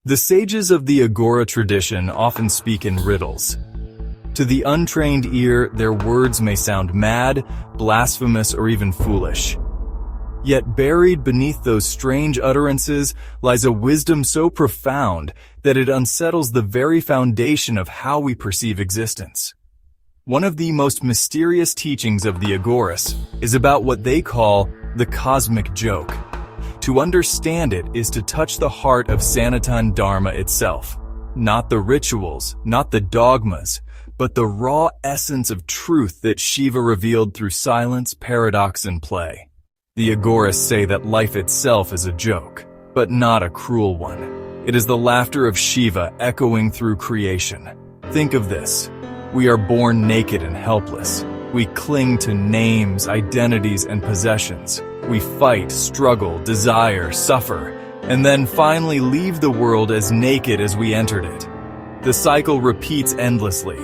The sages of the Aghori tradition often speak in riddles. To the untrained ear, their words may sound mad, blasphemous, or even foolish. Yet buried beneath those strange utterances lies a wisdom so profound that it unsettles the very foundation of how we perceive existence. One of the most mysterious teachings of the Aghoris is about what they call the cosmic joke. To understand it is to touch the heart of Sanatan Dharma itself. Not the rituals, not the dogmas, but the raw essence of truth that Shiva revealed through silence, paradox, and play. The Aghoris say that life itself is a joke, but not a cruel one. It is the laughter of Shiva echoing through creation. Think of this. We are born naked and helpless. We cling to names, identities, and possessions. We fight, struggle, desire, suffer, and then finally leave the world as naked as we entered it. The cycle repeats endlessly,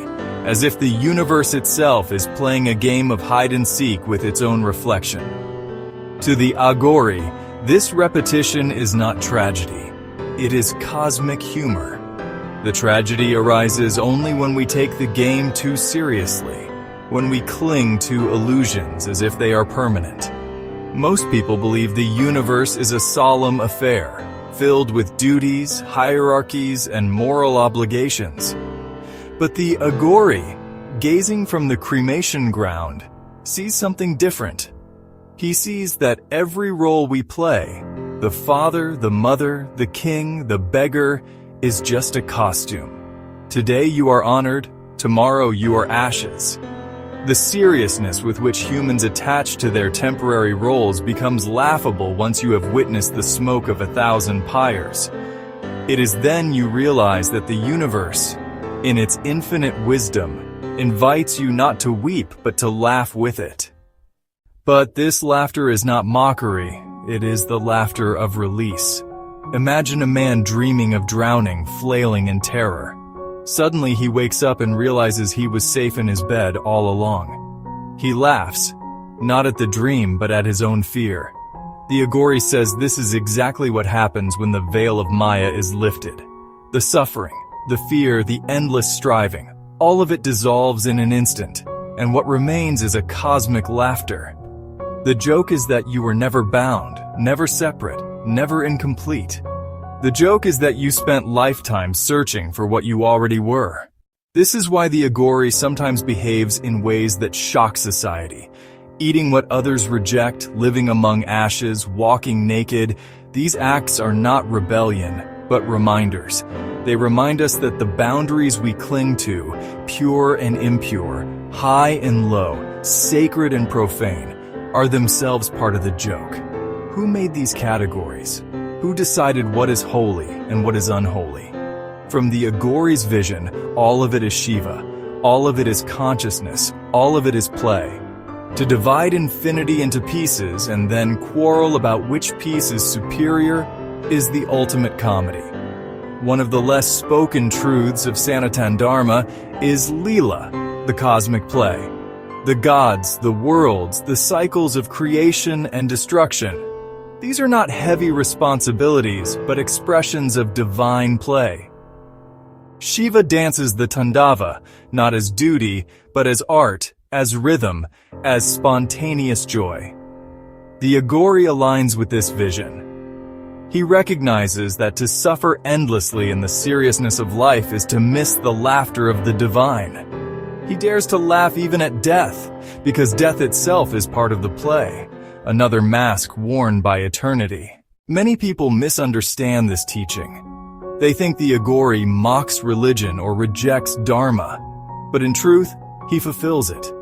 as if the universe itself is playing a game of hide-and-seek with its own reflection. To the Aghori, this repetition is not tragedy. It is cosmic humor. The tragedy arises only when we take the game too seriously, when we cling to illusions as if they are permanent. Most people believe the universe is a solemn affair, filled with duties, hierarchies, and moral obligations. But the Aghori, gazing from the cremation ground, sees something different. He sees that every role we play, the father, the mother, the king, the beggar, is just a costume. Today you are honored, tomorrow you are ashes. The seriousness with which humans attach to their temporary roles becomes laughable once you have witnessed the smoke of 1,000 pyres. It is then you realize that the universe, in its infinite wisdom, invites you not to weep but to laugh with it. But this laughter is not mockery, it is the laughter of release. Imagine a man dreaming of drowning, flailing in terror. Suddenly he wakes up and realizes he was safe in his bed all along. He laughs, not at the dream but at his own fear. The Aghori says this is exactly what happens when the veil of Maya is lifted. The suffering, the fear, the endless striving, all of it dissolves in an instant, and what remains is a cosmic laughter. The joke is that you were never bound, never separate, never incomplete. The joke is that you spent lifetimes searching for what you already were. This is why the Aghori sometimes behaves in ways that shock society. Eating what others reject, living among ashes, walking naked, these acts are not rebellion, but reminders. They remind us that the boundaries we cling to, pure and impure, high and low, sacred and profane, are themselves part of the joke. Who made these categories? Who decided what is holy and what is unholy? From the Aghori's vision, all of it is Shiva, all of it is consciousness, all of it is play. To divide infinity into pieces and then quarrel about which piece is superior is the ultimate comedy. One of the less spoken truths of Sanatan Dharma is Lila, the cosmic play. The gods, the worlds, the cycles of creation and destruction. These are not heavy responsibilities, but expressions of divine play. Shiva dances the Tandava, not as duty, but as art, as rhythm, as spontaneous joy. The Aghori aligns with this vision. He recognizes that to suffer endlessly in the seriousness of life is to miss the laughter of the divine. He dares to laugh even at death, because death itself is part of the play. Another mask worn by eternity. Many people misunderstand this teaching. They think the Aghori mocks religion or rejects Dharma, but in truth, he fulfills it.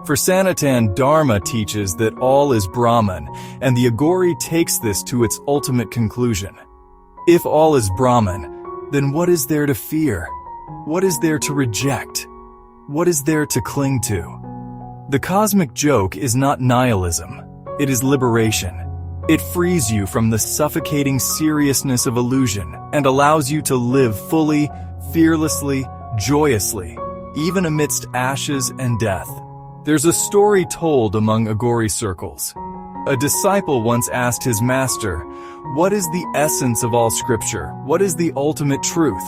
For Sanatan, Dharma teaches that all is Brahman, and the Aghori takes this to its ultimate conclusion. If all is Brahman, then what is there to fear? What is there to reject? What is there to cling to? The cosmic joke is not nihilism. It is liberation. It frees you from the suffocating seriousness of illusion and allows you to live fully, fearlessly, joyously, even amidst ashes and death. There's a story told among Aghori circles. A disciple once asked his master, What is the essence of all scripture? What is the ultimate truth?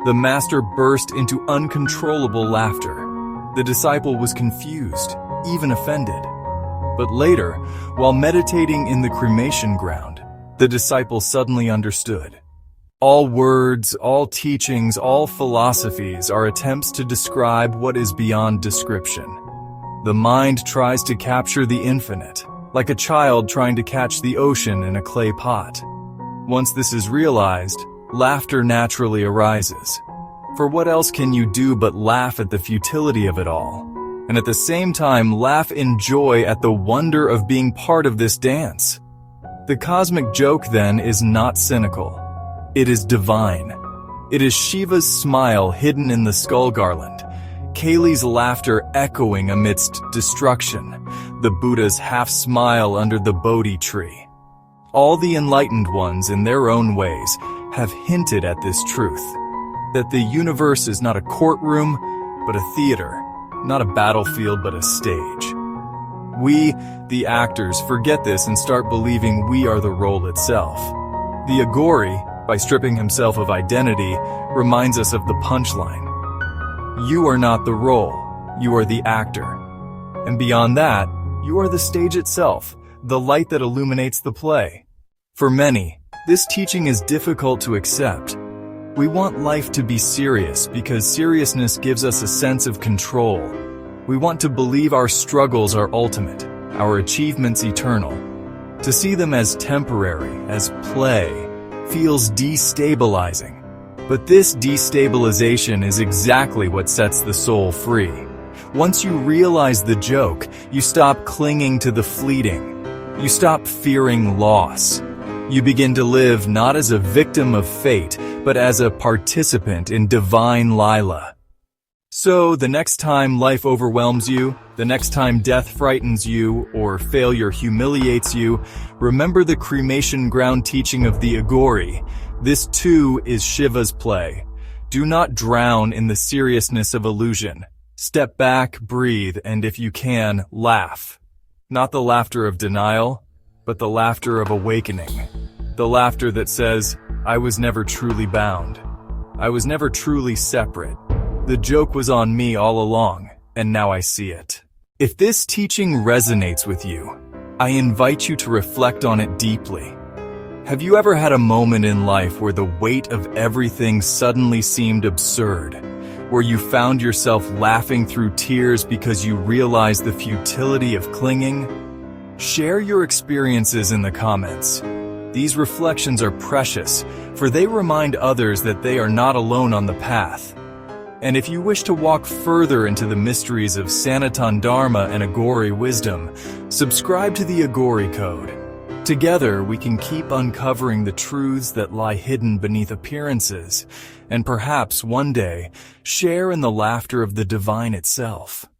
The master burst into uncontrollable laughter. The disciple was confused, even offended. But later, while meditating in the cremation ground, the disciple suddenly understood. All words, all teachings, all philosophies are attempts to describe what is beyond description. The mind tries to capture the infinite, like a child trying to catch the ocean in a clay pot. Once this is realized, laughter naturally arises. For what else can you do but laugh at the futility of it all? And at the same time, laugh in joy at the wonder of being part of this dance. The cosmic joke, then, is not cynical. It is divine. It is Shiva's smile hidden in the skull garland, Kali's laughter echoing amidst destruction, the Buddha's half-smile under the Bodhi tree. All the enlightened ones, in their own ways, have hinted at this truth, that the universe is not a courtroom, but a theater, not a battlefield, but a stage. We, the actors, forget this and start believing we are the role itself. The Aghori, by stripping himself of identity, reminds us of the punchline. You are not the role, you are the actor. And beyond that, you are the stage itself, the light that illuminates the play. For many, this teaching is difficult to accept. We want life to be serious because seriousness gives us a sense of control. We want to believe our struggles are ultimate, our achievements eternal. To see them as temporary, as play, feels destabilizing. But this destabilization is exactly what sets the soul free. Once you realize the joke, you stop clinging to the fleeting. You stop fearing loss. You begin to live not as a victim of fate, but as a participant in divine Lila. So, the next time life overwhelms you, the next time death frightens you, or failure humiliates you, remember the cremation ground teaching of the Aghori. This too is Shiva's play. Do not drown in the seriousness of illusion. Step back, breathe, and if you can, laugh. Not the laughter of denial, but the laughter of awakening. The laughter that says, I was never truly bound. I was never truly separate. The joke was on me all along, and now I see it. If this teaching resonates with you, I invite you to reflect on it deeply. Have you ever had a moment in life where the weight of everything suddenly seemed absurd? Where you found yourself laughing through tears because you realized the futility of clinging? Share your experiences in the comments. These reflections are precious, for they remind others that they are not alone on the path. And if you wish to walk further into the mysteries of Sanatan Dharma and Aghori wisdom, subscribe to the Aghori Code. Together, we can keep uncovering the truths that lie hidden beneath appearances, and perhaps one day, share in the laughter of the divine itself.